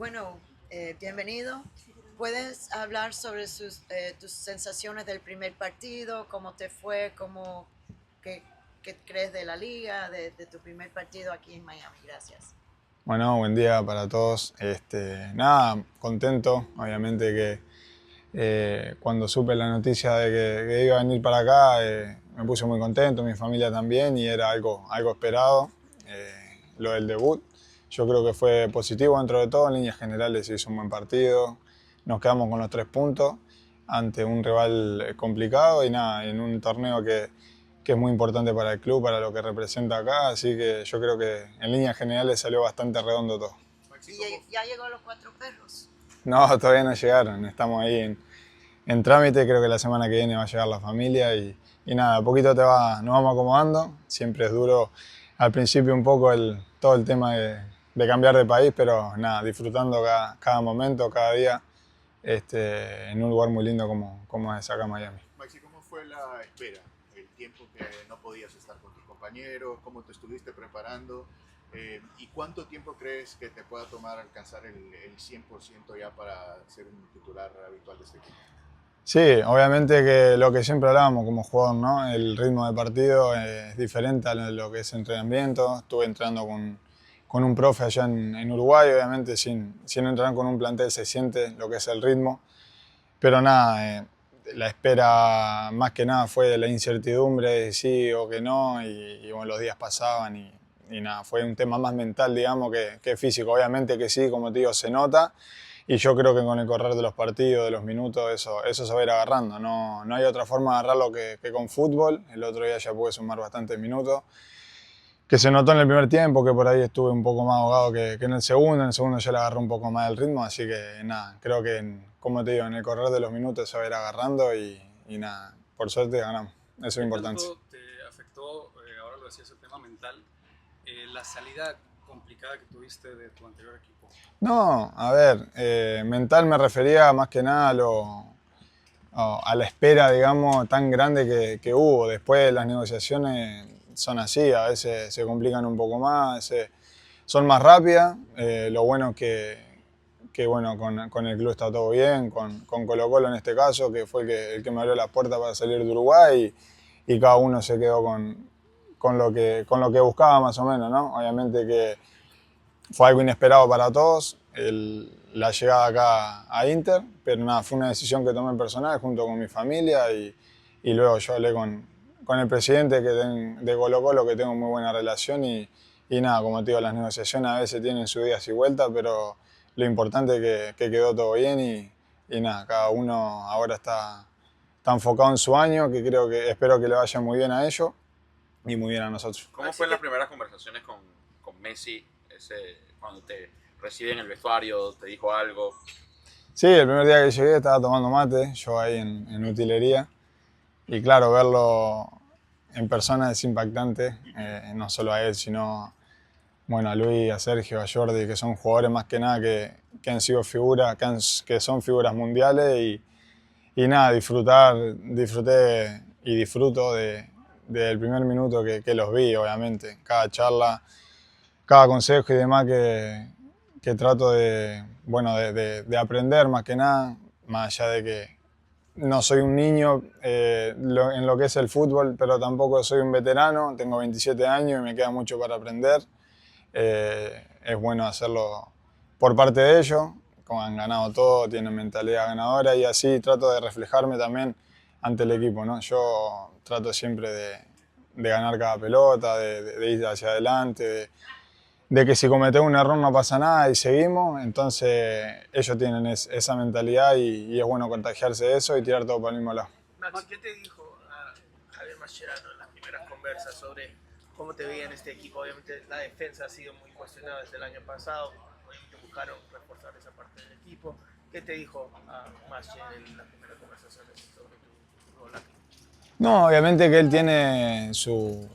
Bueno, bienvenido. ¿Puedes hablar sobre tus sensaciones del primer partido? ¿Cómo te fue? Qué, qué crees de la liga, de tu primer partido aquí en Miami? Gracias. Bueno, buen día para todos. Nada, contento, obviamente que cuando supe la noticia de que iba a venir para acá, me puse muy contento, mi familia también, y era algo esperado, lo del debut. Yo creo que fue positivo dentro de todo, en líneas generales se hizo un buen partido, nos quedamos con los 3 puntos ante un rival complicado y nada, en un torneo que es muy importante para el club, para lo que representa acá, así que yo creo que en líneas generales salió bastante redondo todo. ¿Y ya llegó los cuatro perros? No, todavía no llegaron, estamos ahí en trámite, creo que la semana que viene va a llegar la familia y nada, a poquito nos vamos acomodando, siempre es duro al principio un poco todo el tema de cambiar de país, pero nada, disfrutando cada momento, cada día, en un lugar muy lindo como es acá en Miami. Maxi, ¿cómo fue la espera? El tiempo que no podías estar con tus compañeros, cómo te estuviste preparando y cuánto tiempo crees que te pueda tomar alcanzar el 100% ya para ser un titular habitual de este equipo. Sí, obviamente que lo que siempre hablábamos como jugador, ¿no? El ritmo de partido es diferente a lo que es entrenamiento. Estuve entrenando con un profe allá en Uruguay, obviamente sin entrenar con un plantel se siente lo que es el ritmo. Pero nada, la espera más que nada fue de la incertidumbre de sí o que no, y bueno, los días pasaban y nada, fue un tema más mental, digamos, que físico. Obviamente que sí, como te digo, se nota, y yo creo que con el correr de los partidos, de los minutos, eso se va a ir agarrando. No hay otra forma de agarrarlo que con fútbol. El otro día ya pude sumar bastantes minutos, que se notó en el primer tiempo, que por ahí estuve un poco más ahogado que en el segundo ya le agarré un poco más el ritmo, así que nada, creo que, como te digo, en el correr de los minutos se va a ir agarrando y nada, por suerte ganamos, eso es ¿Qué importante. tanto te afectó, ahora lo decías, el tema mental, la salida complicada que tuviste de tu anterior equipo? No, a ver, mental me refería más que nada a la espera, digamos, tan grande que hubo. Después las negociaciones son así, a veces se complican un poco más, a veces son más rápidas. Lo bueno es que bueno, con el club está todo bien, con Colo Colo en este caso, que fue el que me abrió la puerta para salir de Uruguay, y cada uno se quedó con lo que buscaba más o menos, ¿no? Obviamente que fue algo inesperado para todos, la llegada acá a Inter, pero nada, fue una decisión que tomé personal junto con mi familia, y luego yo hablé con el presidente de Colo Colo, que tengo muy buena relación, y nada, como te digo, las negociaciones a veces tienen sus días y vueltas, pero lo importante es que quedó todo bien, y nada, cada uno ahora está enfocado en su año, espero que le vaya muy bien a ellos y muy bien a nosotros. ¿Cómo fue las primeras conversaciones con Messi, cuando te recibe en el vestuario, te dijo algo? Sí, el primer día que llegué estaba tomando mate, yo ahí en utilería, y claro, verlo en persona es impactante, no solo a él, sino bueno, a Luis, a Sergio, a Jordi, que son jugadores más que nada que han sido figuras, que son figuras mundiales, y nada, disfruté y disfruto del primer minuto que los vi, obviamente. Cada charla, cada consejo y demás que trato bueno, de aprender más que nada, más allá de que no soy un niño en lo que es el fútbol, pero tampoco soy un veterano, tengo 27 años y me queda mucho para aprender. Es bueno hacerlo por parte de ellos, como han ganado todo, tienen mentalidad ganadora, y así trato de reflejarme también ante el equipo, ¿no? Yo trato siempre de ganar cada pelota, de ir hacia adelante, de que si cometés un error no pasa nada y seguimos. Entonces ellos tienen esa mentalidad, y es bueno contagiarse de eso y tirar todo para el mismo lado. Maxi, ¿qué te dijo Javier Mascherano en las primeras conversas sobre cómo te veía en este equipo? Obviamente la defensa ha sido muy cuestionada desde el año pasado, obviamente buscaron reforzar esa parte del equipo. ¿Qué te dijo Masche en las primeras conversaciones sobre tu rol aquí? No, obviamente que él tiene su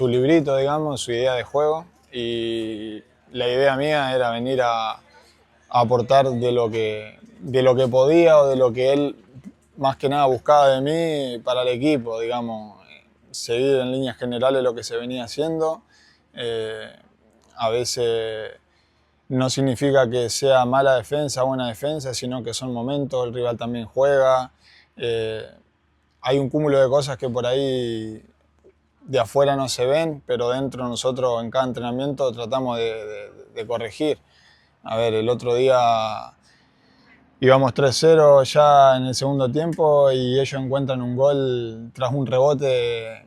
librito, digamos, su idea de juego, y la idea mía era venir a aportar de lo que podía, o de lo que él más que nada buscaba de mí para el equipo, digamos, seguir en líneas generales lo que se venía haciendo. A veces no significa que sea mala defensa, buena defensa, sino que son momentos, el rival también juega. Hay un cúmulo de cosas que por ahí de afuera no se ven, pero dentro nosotros en cada entrenamiento tratamos de corregir. A ver, el otro día íbamos 3-0 ya en el segundo tiempo y ellos encuentran un gol tras un rebote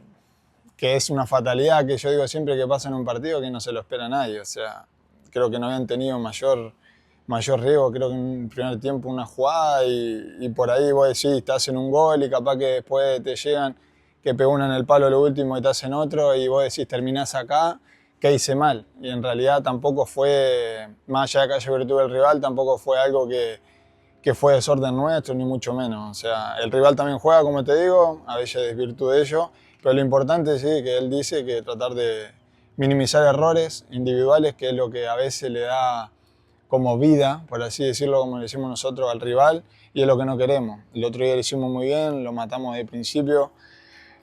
que es una fatalidad que yo digo siempre que pasa en un partido que no se lo espera a nadie. O sea, creo que no habían tenido mayor riesgo, creo que en el primer tiempo una jugada y por ahí vos decís, te hacen un gol y capaz que después te llegan, que pegó uno en el palo lo último y te hacen otro y vos decís, terminás acá, ¿qué hice mal? Y en realidad tampoco fue, más allá de que haya virtud del rival, tampoco fue algo que fue desorden nuestro, ni mucho menos. O sea, el rival también juega, como te digo, a veces es virtud de ello, pero lo importante sí, que él dice que tratar de minimizar errores individuales, que es lo que a veces le da como vida, por así decirlo, como le decimos nosotros, al rival, y es lo que no queremos. El otro día lo hicimos muy bien, lo matamos de principio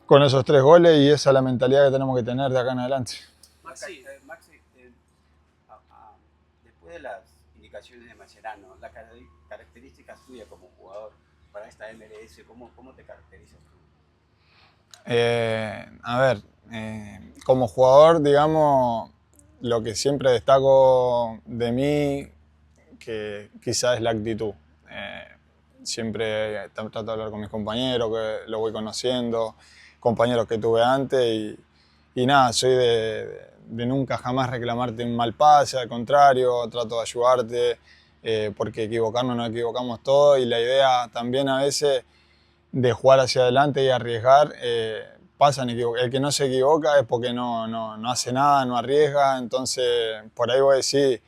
con esos 3 goles y esa es la mentalidad que tenemos que tener de acá en adelante. Maxi, después de las indicaciones de Mascherano, las características tuyas como jugador para esta MLS, ¿cómo te caracterizas tú? Como jugador, digamos, lo que siempre destaco de mí, que quizás es la actitud. Siempre trato de hablar con mis compañeros, que lo voy conociendo, compañeros que tuve antes y nada, soy de nunca jamás reclamarte un mal pase, al contrario, trato de ayudarte, porque equivocarnos nos equivocamos todos y la idea también a veces de jugar hacia adelante y arriesgar, el que no se equivoca es porque no hace nada, no arriesga, entonces por ahí voy a decir,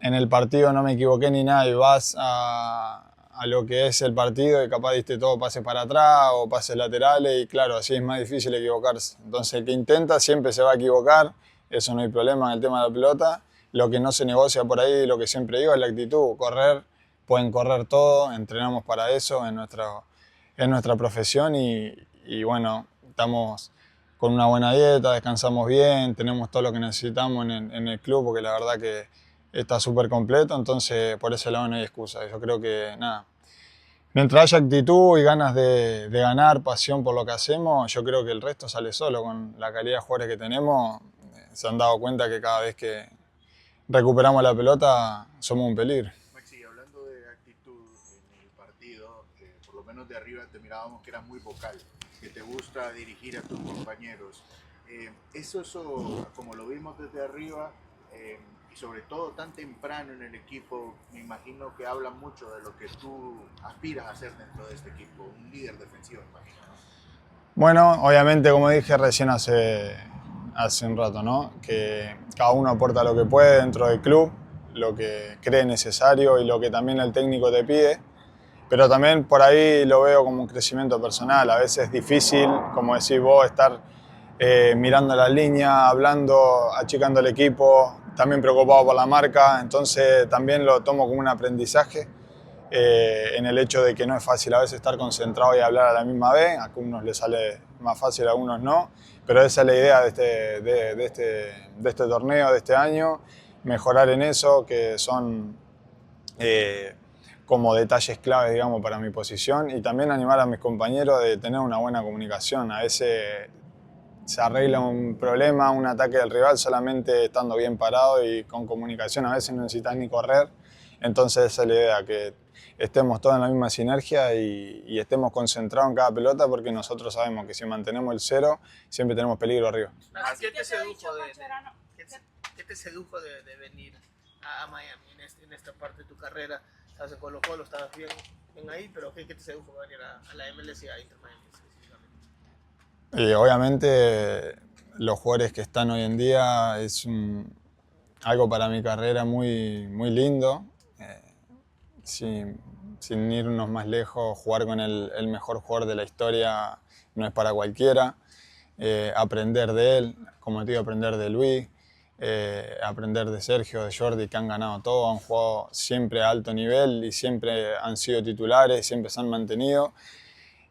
en el partido no me equivoqué ni nada y vas a lo que es el partido y capaz diste todo pases para atrás o pases laterales y claro, así es más difícil equivocarse. Entonces el que intenta siempre se va a equivocar, eso no hay problema en el tema de la pelota. Lo que no se negocia por ahí, lo que siempre digo, es la actitud, correr, pueden correr todo, entrenamos para eso en nuestra profesión y bueno, estamos con una buena dieta, descansamos bien, tenemos todo lo que necesitamos en el club porque la verdad que está súper completo, entonces por ese lado no hay excusa. Yo creo que nada, mientras haya actitud y ganas de ganar, pasión por lo que hacemos, yo creo que el resto sale solo. Con la calidad de jugadores que tenemos, se han dado cuenta que cada vez que recuperamos la pelota somos un peligro. Maxi, hablando de actitud en el partido, por lo menos de arriba te mirábamos que eras muy vocal, que te gusta dirigir a tus compañeros. Eso, como lo vimos desde arriba, y sobre todo tan temprano en el equipo, me imagino que habla mucho de lo que tú aspiras a ser dentro de este equipo, un líder defensivo, imagino, ¿no? Bueno, obviamente, como dije recién hace un rato, ¿no? Que cada uno aporta lo que puede dentro del club, lo que cree necesario y lo que también el técnico te pide. Pero también por ahí lo veo como un crecimiento personal. A veces es difícil, como decís vos, estar mirando la línea, hablando, achicando el equipo, también preocupado por la marca. Entonces también lo tomo como un aprendizaje en el hecho de que no es fácil a veces estar concentrado y hablar a la misma vez. A algunos les sale más fácil, a algunos no. Pero esa es la idea de este torneo, de este año. Mejorar en eso, que son como detalles claves, digamos, para mi posición y también animar a mis compañeros de tener una buena comunicación. A veces se arregla un problema, un ataque del rival solamente estando bien parado y con comunicación. A veces no necesitas ni correr. Entonces esa es la idea, que estemos todos en la misma sinergia y estemos concentrados en cada pelota porque nosotros sabemos que si mantenemos el cero siempre tenemos peligro arriba. ¿Qué te sedujo de venir a Miami en esta parte de tu carrera? Estabas en Colo-Colo, estabas bien ahí, pero ¿qué te sedujo venir a la MLS y a Inter Miami específicamente? Y obviamente los jugadores que están hoy en día es algo para mi carrera muy, muy lindo. Sin irnos más lejos, jugar con el mejor jugador de la historia no es para cualquiera. Aprender de él, como te digo, aprender de Luis, aprender de Sergio, de Jordi, que han ganado todo, han jugado siempre a alto nivel y siempre han sido titulares, siempre se han mantenido.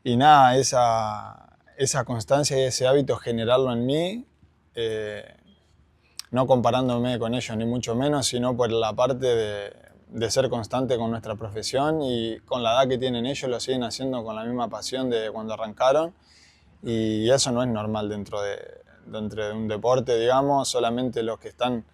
Y nada, esa constancia y ese hábito, generarlo en mí, no comparándome con ellos ni mucho menos, sino por la parte de ser constante con nuestra profesión, y con la edad que tienen ellos lo siguen haciendo con la misma pasión de cuando arrancaron, y eso no es normal dentro de un deporte, digamos. Solamente los que están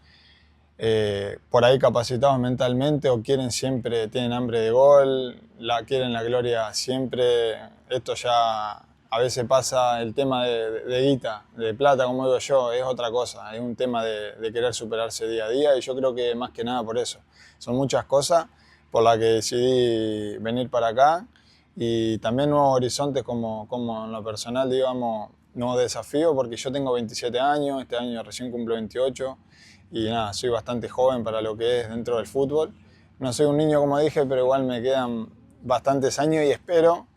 por ahí capacitados mentalmente o quieren siempre, tienen hambre de gol, quieren la gloria siempre. Esto ya a veces pasa, el tema de guita, de plata, como digo yo, es otra cosa, es un tema de querer superarse día a día, y yo creo que más que nada por eso. Son muchas cosas por las que decidí venir para acá, y también nuevos horizontes como en lo personal, digamos, nuevos desafíos, porque yo tengo 27 años, este año recién cumplo 28, y nada, soy bastante joven para lo que es dentro del fútbol. No soy un niño, como dije, pero igual me quedan bastantes años y espero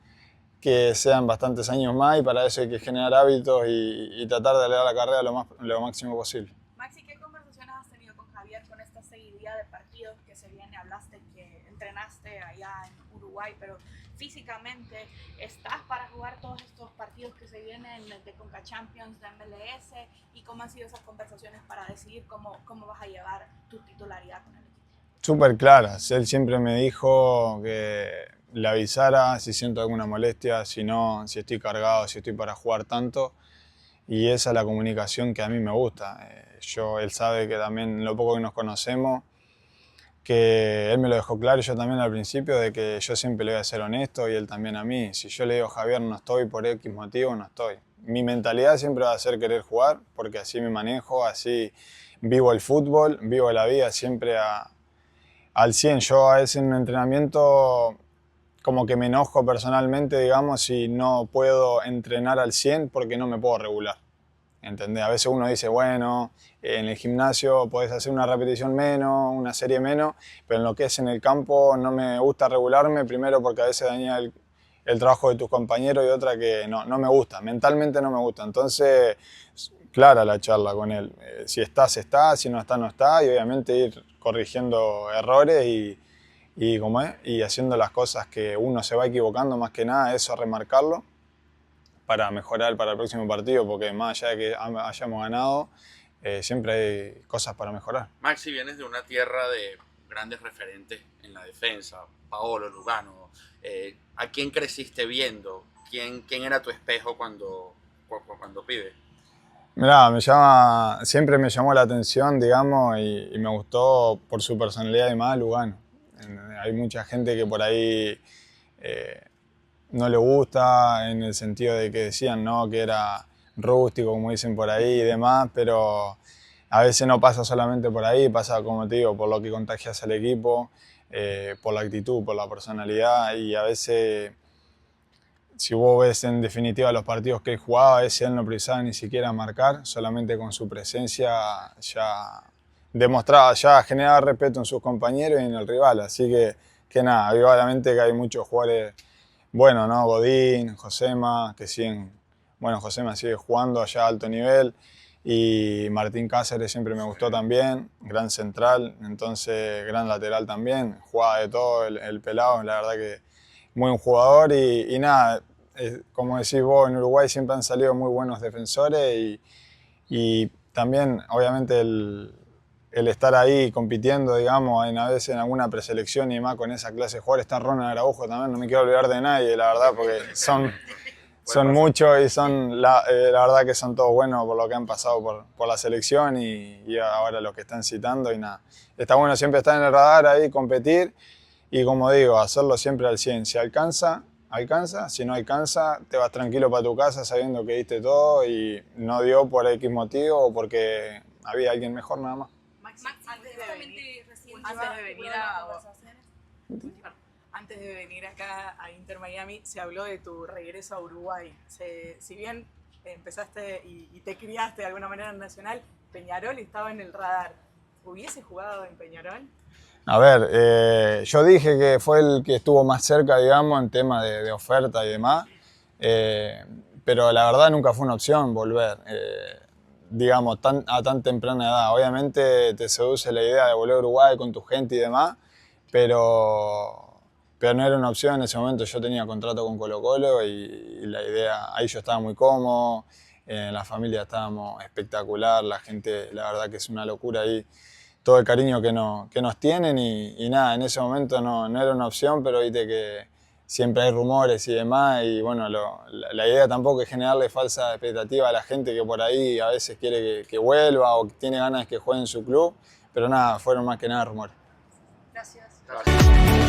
que sean bastantes años más, y para eso hay que generar hábitos y tratar de elevar la carrera lo máximo posible. Maxi, ¿qué conversaciones has tenido con Javier con esta seguidilla de partidos que se viene? Hablaste que entrenaste allá en Uruguay, pero físicamente estás para jugar todos estos partidos que se vienen de Conca Champions, de MLS, y cómo han sido esas conversaciones para decidir cómo vas a llevar tu titularidad con el equipo. Súper claras. Él siempre me dijo que le avisara si siento alguna molestia, si no, si estoy cargado, si estoy para jugar tanto, y esa es la comunicación que a mí me gusta. Él sabe que también lo poco que nos conocemos, que él me lo dejó claro, y yo también al principio, de que yo siempre le voy a ser honesto, y él también a mí. Si yo le digo, Javier, no estoy por X motivo, no estoy. Mi mentalidad siempre va a ser querer jugar, porque así me manejo, así vivo el fútbol, vivo la vida siempre al 100. Yo a veces en un entrenamiento como que me enojo personalmente, digamos, si no puedo entrenar al 100 porque no me puedo regular. ¿Entendés? A veces uno dice, bueno, en el gimnasio podés hacer una repetición menos, una serie menos, pero en lo que es en el campo no me gusta regularme, primero porque a veces daña el trabajo de tus compañeros, y otra que no me gusta, mentalmente no me gusta. Entonces, clara la charla con él. Si está, si no está, no está, y obviamente ir corrigiendo errores y haciendo las cosas que uno se va equivocando, más que nada, eso remarcarlo para mejorar para el próximo partido, porque más allá de que hayamos ganado, siempre hay cosas para mejorar. Maxi, vienes de una tierra de grandes referentes en la defensa, Paolo, Lugano. ¿A quién creciste viendo? ¿Quién era tu espejo cuando pibe? Mirá, siempre me llamó la atención, digamos, y me gustó por su personalidad y más Lugano. Hay mucha gente que por ahí no le gusta, en el sentido de que decían, ¿no?, que era rústico, como dicen por ahí y demás, pero a veces no pasa solamente por ahí, pasa, como te digo, por lo que contagias al equipo, por la actitud, por la personalidad, y a veces, si vos ves en definitiva los partidos que él jugaba, a veces él no precisaba ni siquiera marcar, solamente con su presencia ya demostraba, ya generaba respeto en sus compañeros y en el rival. Así que nada, obviamente que hay muchos jugadores buenos, ¿no? Godín, Josema, que siguen, bueno, Josema sigue jugando allá a alto nivel, y Martín Cáceres siempre me gustó también, gran central, entonces gran lateral también, jugaba de todo el pelado, la verdad que muy buen jugador, y nada, como decís vos, en Uruguay siempre han salido muy buenos defensores, y también obviamente el estar ahí compitiendo, digamos, a veces en alguna preselección y demás con esa clase de jugadores. Está Ronald Araujo también, no me quiero olvidar de nadie, la verdad, porque son muchos, y la verdad que son todos buenos por lo que han pasado por la selección, y ahora los que están citando, y nada. Está bueno siempre estar en el radar ahí, competir, y como digo, hacerlo siempre al 100. Si alcanza, si no alcanza, te vas tranquilo para tu casa sabiendo que diste todo y no dio por X motivo o porque había alguien mejor, nada más. Antes de venir acá a Inter Miami, se habló de tu regreso a Uruguay. Si bien empezaste y te criaste de alguna manera en Nacional, Peñarol estaba en el radar. ¿Hubiese jugado en Peñarol? A ver, yo dije que fue el que estuvo más cerca, digamos, en tema de oferta y demás, pero la verdad nunca fue una opción volver, digamos, a tan temprana edad. Obviamente te seduce la idea de volver a Uruguay con tu gente y demás, pero no era una opción en ese momento. Yo tenía contrato con Colo-Colo, y la idea, ahí yo estaba muy cómodo, En la familia estábamos espectacular, la gente, la verdad que es una locura ahí, todo el cariño que nos tienen y nada, en ese momento no era una opción, pero viste que siempre hay rumores y demás y bueno, la idea tampoco es generarle falsa expectativa a la gente que por ahí a veces quiere que vuelva o tiene ganas de que juegue en su club, pero nada, fueron más que nada rumores. Gracias. Gracias.